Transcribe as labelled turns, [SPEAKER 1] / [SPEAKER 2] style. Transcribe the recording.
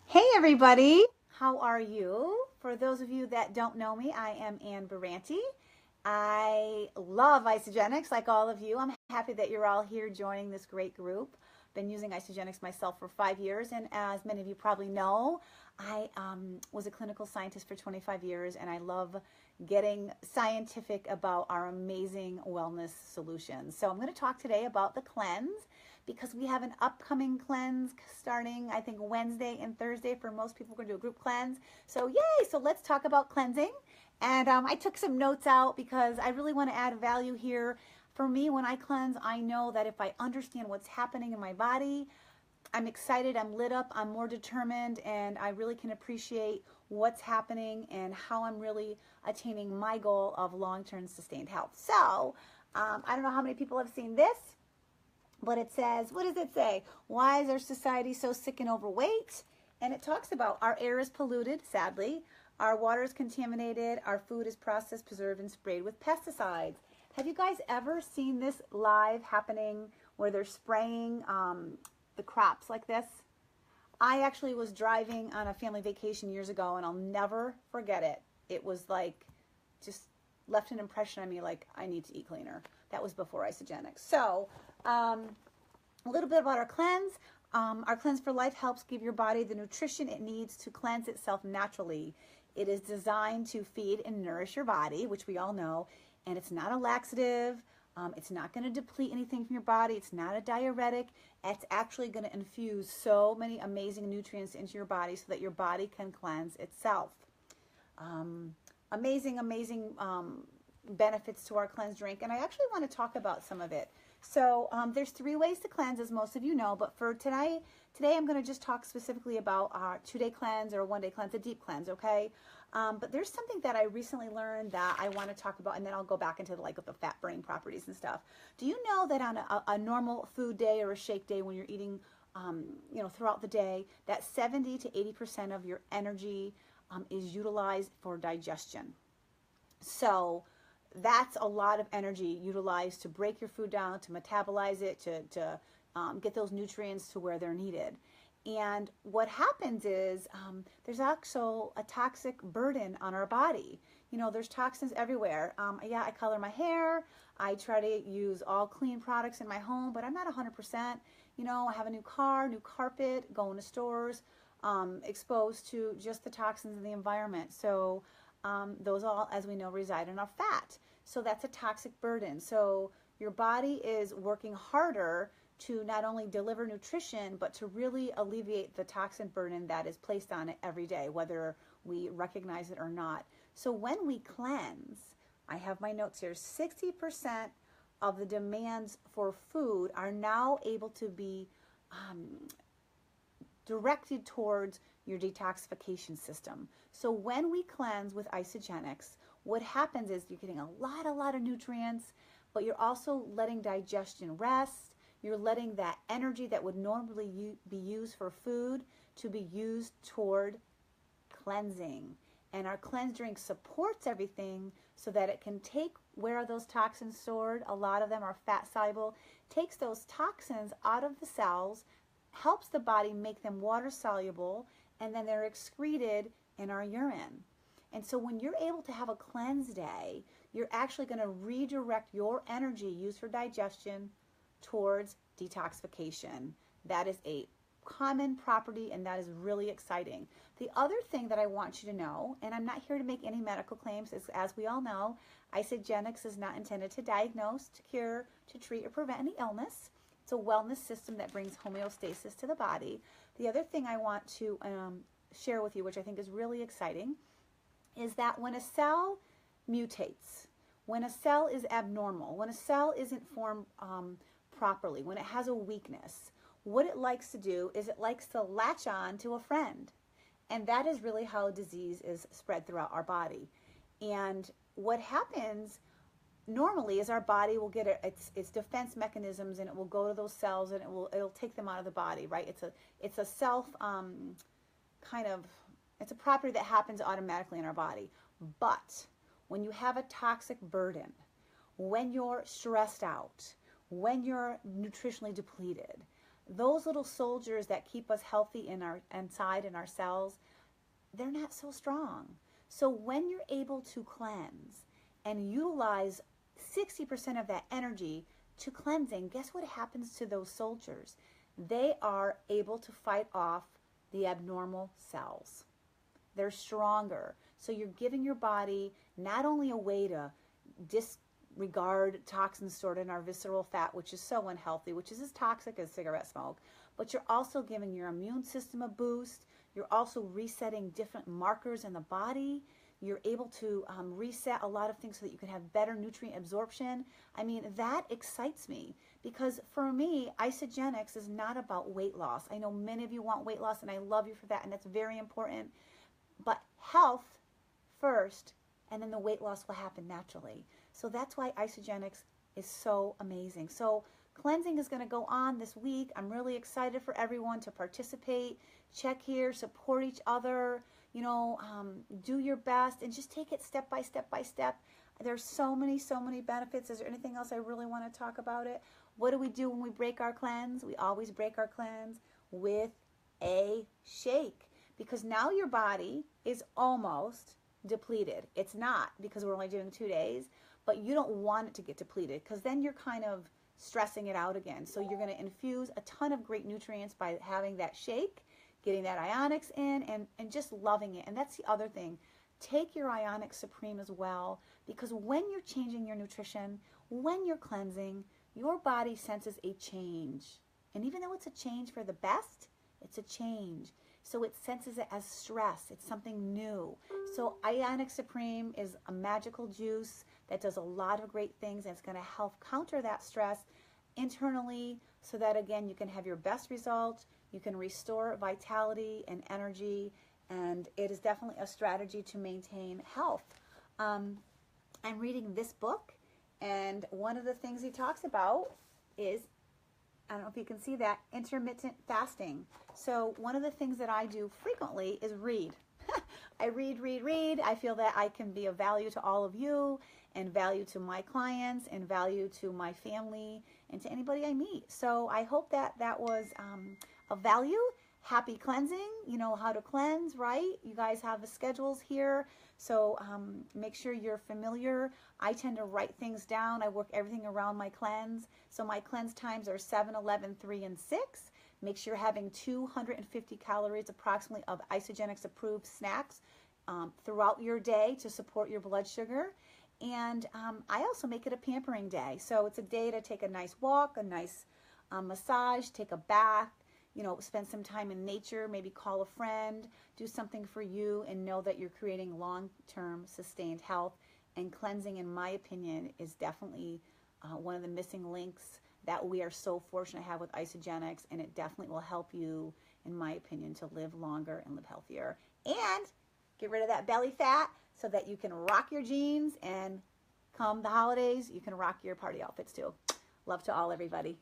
[SPEAKER 1] Hey everybody, how are you? For those of you that don't know me, I am Ann Barrante. I love Isagenix like all of you. I'm happy that you're all here joining this great group. Been using Isagenix myself for 5 years, and as many of you probably know, I was a clinical scientist for 25 years, and I love getting scientific about our amazing wellness solutions. So I'm going to talk today about the cleanse because we have an upcoming cleanse starting, I think, Wednesday and Thursday. For most people, we're going to do a group cleanse. So yay! So let's talk about cleansing. And I took some notes out because I really want to add value here. For me, when I cleanse, I know that if I understand what's happening in my body, I'm excited, I'm lit up, I'm more determined, and I really can appreciate what's happening and how I'm really attaining my goal of long-term sustained health. So, I don't know how many people have seen this, but it says, what does it say? Why is our society so sick and overweight? And it talks about our air is polluted, sadly. Our water is contaminated. Our food is processed, preserved, and sprayed with pesticides. Have you guys ever seen this live happening where they're spraying the crops like this? I actually was driving on a family vacation years ago, and I'll never forget it. It was like, just left an impression on me like I need to eat cleaner. That was before Isagenix. So, a little bit about our cleanse. Our Cleanse for Life helps give your body the nutrition it needs to cleanse itself naturally. It is designed to feed and nourish your body, which we all know, and it's not a laxative. It's not going to deplete anything from your body. It's not a diuretic. It's actually going to infuse so many amazing nutrients into your body so that your body can cleanse itself. Amazing benefits to our cleanse drink, and I actually want to talk about some of it. So there's 3 ways to cleanse, as most of you know, but for today I'm going to just talk specifically about our 2-day cleanse or 1-day cleanse, a deep cleanse, okay? But there's something that I recently learned that I want to talk about, and then I'll go back into the fat burning properties and stuff. Do you know that on a normal food day or a shake day when you're eating, throughout the day, that 70 to 80% of your energy is utilized for digestion? So that's a lot of energy utilized to break your food down, to metabolize it, to get those nutrients to where they're needed. And what happens is there's also a toxic burden on our body. You know, there's toxins everywhere. I color my hair. I try to use all clean products in my home, but I'm not 100%. You know, I have a new car, new carpet, going to stores, exposed to just the toxins in the environment. So those all, as we know, reside in our fat. So that's a toxic burden. So your body is working harder to not only deliver nutrition, but to really alleviate the toxin burden that is placed on it every day, whether we recognize it or not. So when we cleanse, I have my notes here, 60% of the demands for food are now able to be directed towards your detoxification system. So when we cleanse with Isagenix, what happens is you're getting a lot of nutrients, but you're also letting digestion rest. You're letting that energy that would normally be used for food to be used toward cleansing. And our cleanse drink supports everything so that it can take where are those toxins stored. A lot of them are fat soluble. Takes those toxins out of the cells, helps the body make them water soluble, and then they're excreted in our urine. And so when you're able to have a cleanse day, you're actually going to redirect your energy used for digestion towards detoxification. That is a common property, and that is really exciting. The other thing that I want you to know, and I'm not here to make any medical claims, is as we all know, Isagenix is not intended to diagnose, to cure, to treat, or prevent any illness. It's a wellness system that brings homeostasis to the body. The other thing I want to share with you, which I think is really exciting, is that when a cell mutates, when a cell is abnormal, when a cell isn't formed properly, when it has a weakness, what it likes to do is it likes to latch on to a friend. And that is really how disease is spread throughout our body. And what happens normally is our body will get its defense mechanisms, and it will go to those cells, and it'll take them out of the body, right? It's a self it's a property that happens automatically in our body. But when you have a toxic burden, when you're stressed out, when you're nutritionally depleted, those little soldiers that keep us healthy in our inside in our cells, they're not so strong. So when you're able to cleanse and utilize 60% of that energy to cleansing, guess what happens to those soldiers? They are able to fight off the abnormal cells. They're stronger. So you're giving your body not only a way to disregard toxins stored in our visceral fat, which is so unhealthy, which is as toxic as cigarette smoke, but you're also giving your immune system a boost. You're also resetting different markers in the body. You're able to reset a lot of things so that you can have better nutrient absorption. I mean, that excites me because for me, Isagenix is not about weight loss. I know many of you want weight loss, and I love you for that, and that's very important. But health first, and then the weight loss will happen naturally. So that's why Isagenix is so amazing. So cleansing is going to go on this week. I'm really excited for everyone to participate. Check here, support each other, you know, do your best, and just take it step by step by step. There's so many benefits. Is there anything else I really want to talk about it? What do we do when we break our cleanse? We always break our cleanse with a shake, because now your body is almost depleted. It's not, because we're only doing 2 days, but you don't want it to get depleted, because then you're kind of stressing it out again. So you're going to infuse a ton of great nutrients by having that shake, getting that Ionix in, and just loving it. And that's the other thing. Take your Ionix Supreme as well, because when you're changing your nutrition, when you're cleansing, your body senses a change. And even though it's a change for the best, it's a change. So it senses it as stress. It's something new. So Isagenix Supreme is a magical juice that does a lot of great things, and it's going to help counter that stress internally so that, again, you can have your best results. You can restore vitality and energy, and it is definitely a strategy to maintain health. I'm reading this book, and one of the things he talks about is, I don't know if you can see that, intermittent fasting. So one of the things that I do frequently is read. I read. I feel that I can be of value to all of you, and value to my clients, and value to my family, and to anybody I meet. So I hope that that was of value. Happy cleansing. You know how to cleanse, right? You guys have the schedules here. So make sure you're familiar. I tend to write things down. I work everything around my cleanse. So my cleanse times are 7, 11, 3, and 6. Make sure you're having 250 calories approximately of Isagenix approved snacks throughout your day to support your blood sugar. And I also make it a pampering day. So it's a day to take a nice walk, a nice massage, take a bath, you know, spend some time in nature, maybe call a friend, do something for you, and know that you're creating long-term sustained health. And cleansing, in my opinion, is definitely one of the missing links that we are so fortunate to have with Isagenix, and it definitely will help you, in my opinion, to live longer and live healthier. And get rid of that belly fat so that you can rock your jeans, and come the holidays, you can rock your party outfits too. Love to all, everybody.